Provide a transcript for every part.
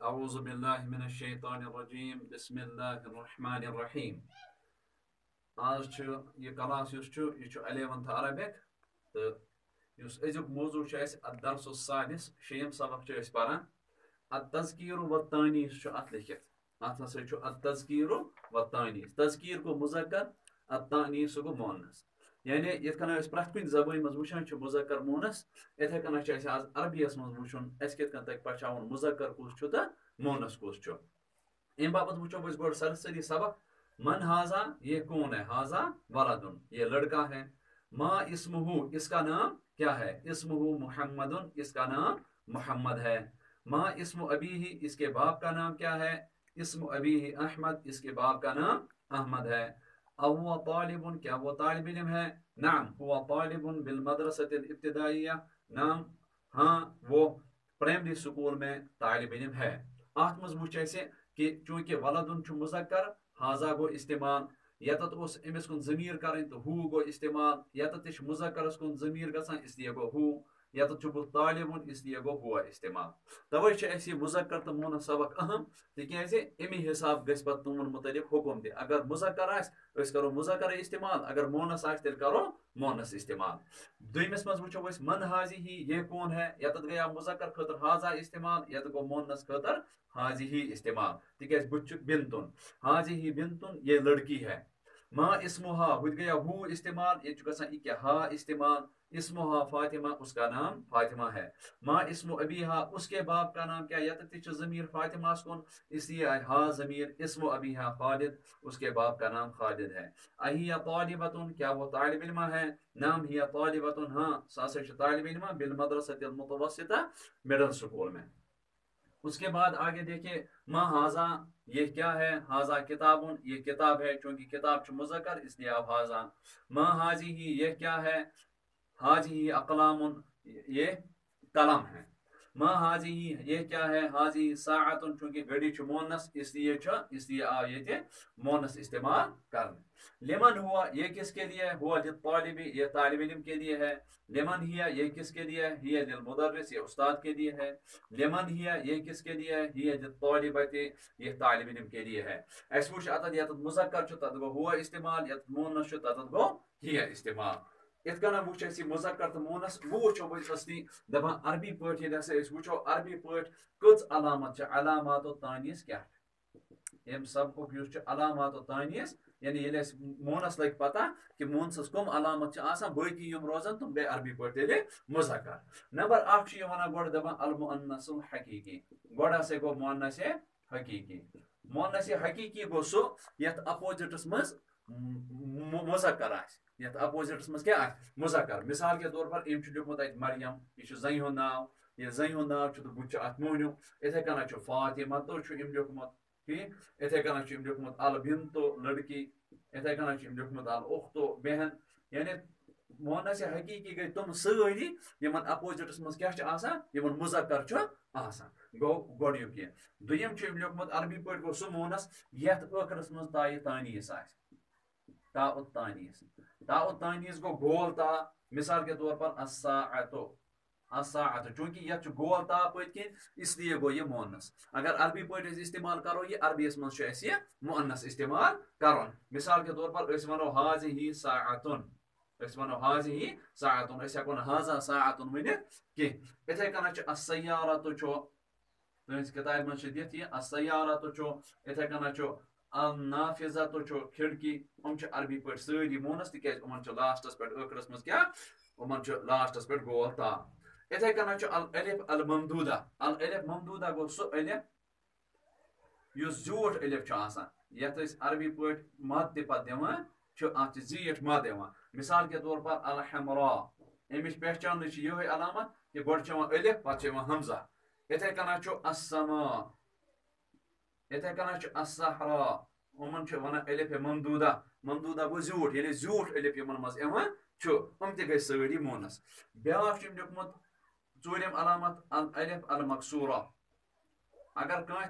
Auzu billahi mineşşeytanirracim. Bismillahirrahmanirrahim. Az यह class यह 11th Arabic तो अजुक मौजू अदरस सादिस शेम सबक पारान अतज़कीर व तानीस अत लिखित अत हसा अतज़कीर व तानीस तज़कीर गो मुज़क्कर अतानीस गो मुअन्नस यानी यथ कन प्रथ कुन जबान मज वुचान मुज़क्कर मुअन्नस इथे कन आज अरबियस मज वुचुन अस कित कन तक पछावन मुज़क्कर कुस छु त मुअन्नस कुस छु इन बाबत वुचो बस गोड सरसरी सबक मन हाजा ये कौन है हाजा वलदुन ये लड़का है माँ इस्मुहु इसका नाम क्या है इस्मुहु मुहम्मदुन इसका नाम मोहम्मद है माँ इस्मु अबीही इसके बाप का नाम क्या है इस्मु अबीही अहमद इसके बाप का नाम अहमद है अवुआ तालिबुन क्या वो तालिब इल्म है नाम हुआ तालिबुन बिल मदरसतिल इब्तिदाइया नाम हाँ वो प्राइमरी स्कूल में तालिब इल्म है आत मज वुच कि चूंकि वलदुन छु मुज़क्कर हाजा गो इस्तेमाल यतत उस अमिस कुन ज़मीर करें तो हु गो इस्तेमाल यतत मुज़क्करस कुन ज़मीर गसान इसलिए गो हु यतत छु तालिबुन इसलिए गो हुआ इस्तेमाल तवै छ ऐसी मुज़क्कर तो मुअन्नस सबक अहम तिकयाजे एमि हिसाब गस पत तुमन मुतलिक हुकुम दे अगर मुज़क्कर आस अस करो मुज़क्कर इस्तेमाल अगर मुअन्नस आस तेल करो मुअन्नस इस्तेमाल दुइमस मज वुचो अस मन हाजिही ये कौन है यतत गया मुज़क्कर खतर हाजा इस्तेमाल यत गो मुअन्नस खतर हाजिही इस्तेमाल तिकयाज बुचुक बिनतुन हाजिही बिनतुन ये लड़की है माँ इस्मुहा हुद गया हु इस्तेमाल ये चुका क्या हा इस्तेमाल इस्मुहा फातिमा उसका नाम फातिमा है माँ इस्मु अबीहा उसके बाप का नाम क्या यत ज़मीर फातिमा कौन इसलिए हा ज़मीर इस्मु अबीहा खालिद उसके बाप का नाम खालिद है अहिया तालिबतुन क्या वो तालिब इल्म है नाम हिया तालिबतुन हाँ सासे तालिब इल्म बिल मदरसतिल मुतवस्सिता मिडिल स्कूल में उसके बाद आगे देखिए माँ हाजा ये क्या है हाजा किताबुन ये किताब है क्योंकि किताब मुज़क्कर इसलिए अब हाजा माँ हाजी ही ये क्या है हाजी ही अकलामुन ये कलम है माँ हाजी ही ये क्या है हाजी साअतुन चूंकि घड़ी मुअन्नस इसलिए आ ये मुअन्नस इस्तेमाल करने लिमन हुआ ये किसके लिए हुआ लित्तालिबी ये तालिब इल्म के लिए है लिमन हिया ये किसके लिए है हिया लिलमुदर्रिस ये उस्ताद के लिए है लिमन हिया ये किसके लिए है हिया लित्तालिबती ये तालिब इल्म के लिए है अस वुच अतत यतत मुज़क्कर छु तत गो हुआ इस्तेमाल यतत मुअन्नस छु तत गो हिया इस्तेमाल इत कन वुच मुज़क्कर तो मुअन्नस वो वुचो बसती दपान अरबी पठ ये वुचो अरबी पठ कच अलामत अलामात तानीस क्या यम सब को अलामात तानीस यानी ये मोनस लग पता कि मोनस कम अलामत बाकी यम रोजान तुम गए अरबी पे मुज़क्कर नंबर अख वन गोड दपान अल मुअन्नसुल हकीकी गोड से गो मुअन्नस हकीकी मुअन्नस हकीकी गो सो यत अपोजिटस मज मुज़क्कर आस यत अपोजिटस मज क्या मुज़क्कर मिसाल के तौर पर इम लिखुत मरियम यह जई हुंद नाव ये जई हुंद नाव तो बुच अत मोहनियो इथे कन फातिमा तो इम लिखुत इथे कन लिखुत अल बिन्तो लड़की इथे कन लिखुत अल उख्तो बहन यानी मुअन्नस हकीकी गई तुम सारी यमन अपोजिटस मज क्या यमन मुज़क्कर गो गोडियुक ये दुयम लिखुत अरबी पे गो सह मुअन्नस यथ ٲखरस मज ताये तानीस ताउत तानीस ताउत तानीस गो गोल ता मिसाल के तौर पर असाअतो चूंकि यह गोल ता पत्किन इसलिए गो ये मुअन्नस अगर अरबी पे इस्तेमाल करो ये अरबीस मज ये मुअन्नस इस्तेमाल करो मिसाल के तौर पर वनो हाज़िही साअतुन वनो हाज़िही साअतुन हेको हाज़ा साअतुन वन कह इथे कन अस्सय्यारतु तुस किताब मज दिथ यह अस्सय्यारतु इथे कन अल नाफिज़तु खिड़की हम अरबी पे सारी मुअन्नस तिक लास्टस पे ٲखरस मज क्या लास्टस पे गोल ता इथे कन अल अलिफ अल ममदूदा गो सो अलिफ युस झूठ अलिफ यथ अरबी पे मद ते पत दिवान अत जीठ मद मिसाल के तौर पर अल हमरा अमिच पहचान ये अलामत कि गोड अलिफ पत हमजा इथे कन अस्समा इथे कन अस्सहरा उमन वन अलिफ ममदूदा ममदूदा गो झूठ यानी झूठ अलिफ यमन मज हम ते गई सारी मुअन्नस ब्याक लिखुत चूरम अलामत अल अलिफ अल मकसूरा अगर कह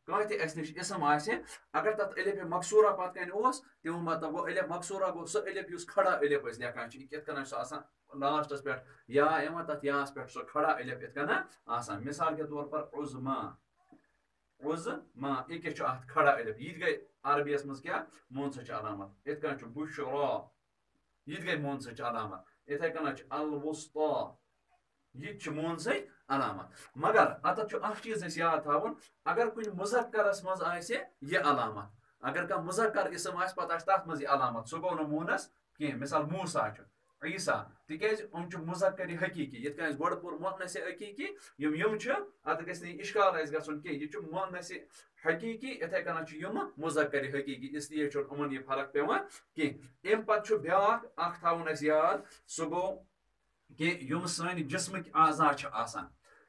कह अस नश इसम आसे अगर तथ अलिफ मकसूरा पत कन तमो मतलब गो अलिफ मकसूरा गो सह अलिफ उस खड़ा अलिफ लेखान कित कन लास्टस पे या यहां तथ यास पे सह खड़ा अलिफ इत कन मिसाल के तौर पर उज़मा उज़मा यह अत खड़ा अलिफ यह गई अरबियस मज क्या मोन सच अलामत इत कन बुशरा यह गई मोन सच अलामत इथे कन अल-वुस्ता यह मोन सच अलामत मगर अत चीज याद थावन अगर कुछ मुज़क्करस मज आसे यह अलामत अगर कह मुज़क्कर इसम आस पत तथ मज यह अलामत सह गो मोनस कह मिसाल मूसा ईसा तिकाज मुज़क्कर हकीकी ये गोड़ पुर मुअन्नस हकीकी यम अत गस इश्काल गन कह यह मुअन्नस हकीकी इथे कन मुज़क्कर हकीकी इसलिए उमन यह फर्क पेवान कह अम पे ब्याख थावन याद सह गो कि यम सन जिस्मिक आज़ा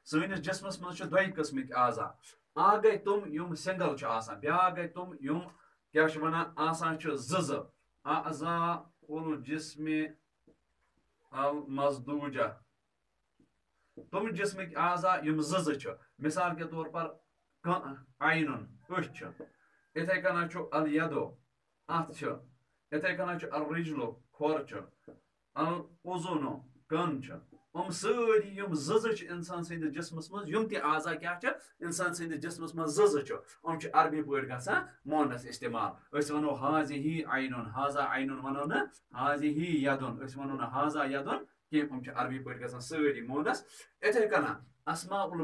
सनिस जिस्मस मज दो किस्मिक आज़ा आ गई तुम यम सिंगल ब्या गई तुम यम क्या वन ज़ आज़ा उल जिस्म अल मजदूजा तुम जिस्मिक आज़ा यम ज़ मिसाल के तौर पर आइनुन अश इथे कन अल यदो अथ इथे कन अल रिजलो खोर अल उज़ुनो कन सारी यम ज़ इंसान सद जिस्मस मज यम त आज़ा क्या इंसान सद जिस्मस मज ज़ अरबी पे गसान मोनस इस्तेमाल वनो हाज़िही आइनुन हाज़ा आइनुन वनो न हाज़िही यदुन वनो न हाज़ा यदुन कह अरबी पे गसान सारी मोनस इथे कन अस्माउल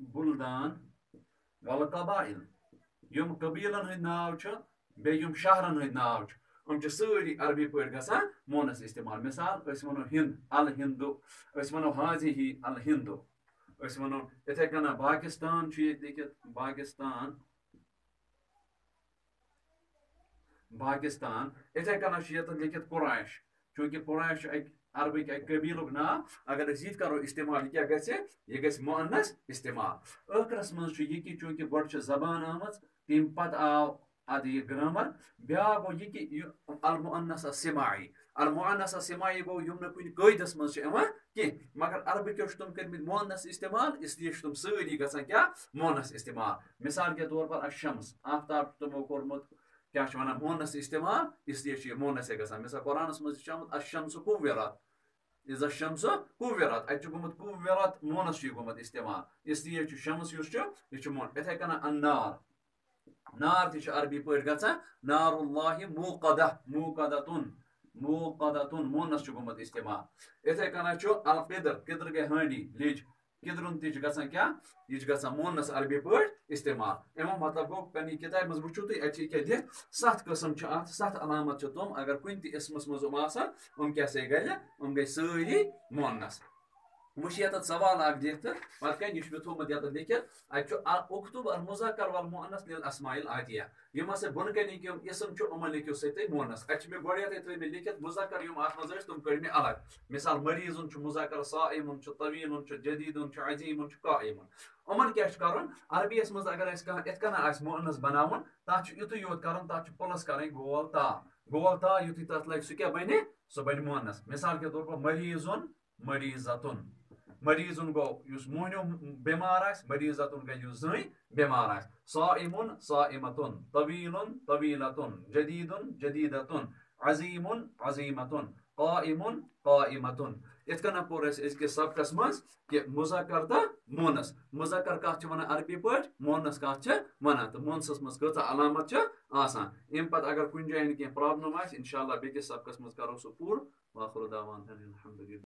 बुल्दान वल कबाइल यम कबीलन हंद नाव बे यम शहरन हंद नाव सारी अरबी पे गसान मोनस इस्तेमाल मिसाल वनो हिंद अल हिंदू वनो हाज़िही अल हिंदू वनो इथे कन पाकिस्तान लिखित पाकिस्तान इथे कन लिखित कुरैश चूंकि कुरैश अरबिक कबीलुक नाव अगर यह करो इस्तेमाल क्या गि मुअन्नस इस्तेमाल ٲखरस मज यह चूंकि गोड़ जबान आम तम पत आव अद यह ग्रामर ब्या गो यह कि अल-मुअन्नस सिमाई गो यम न कुन कायदस मज कह मगर अरबिक तुम कर मुअन्नस इस्तेमाल इसलिए तुम सारी गसान क्या मुअन्नस इस्तेमाल मिसाल के तौर पर अशम्स आफ्ताब तुमो कोरमुत क्या मुअन्नस इस्तेमाल इसलिए मुअन्नस गसान मिसाल कुरानस मज अशम्स कुव्विरत इज़ा शम्स कुव्विरत अत गुमुत कुव्विरत मोनस गुमुत इस्तेमाल इसलिए शम्स यह मोन इथे कन अन्नार नार ती अरबी पे गसान नारुल्लाहि मूक़दतुन मोनस गुमुत इस्तेमाल इथे कन अल-क़िद्र गई हांडी लिज किद्रुन ती गसान क्या यह गसान मोनस अरबी पे इस्तेमाल अमो मतलब गो पन्नी किताब मज वुचो तुम अत 7 किस्म 7 अलामत तुम अगर कुन ति इसमस मज क्या गई सारी मोनस वह ये सवाल दिख पे यह मे थोमुत ये लिखित अत उक्तुब अल मुज़क्कर वल मुअन्नस लिल अस्माइल आतिया यम बोन कन इसम उमन लिखियो सत मोनस अत मे गोड़े थे लिखित मुज़क्कर यम अत मज तुम कड़ मे अलग मिसाल मरीजुन मुज़क्कर साइमुन तवीलुन जदीदुन अजीमुन काइमुन उमन क्या कर अरबियस मज अगर इत कन मुअन्नस बनावन तथ युत योत कर तथ प्लस कर गोल ता युत तथ लग सह क्या बने सह बन मुअन्नस मिसाल के तौर पर मरीजुन मरीजतुन मरीजुन गो मोहनो बेमार मरीजतुन गई जन बेमार साइमुन साइमतुन तवीलुन तवीलतुन जदीदुन जदीदतुन अजीमुन अजीमतुन काइमुन काइमतुन इत कन पोर अजकिस सबकस मज कि मुज़क्कर तो मोनस मुज़क्कर कत वन अरबी पे मोनस कत वन तो मोनसस मज कत अलामत अम पे अगर कुछ जान कह प्रॉब्लम इंशाल्लाह बेकिस सबकस मज करो सह पूर वाखिर दावाना अनिल हम्दुलिल्लाह।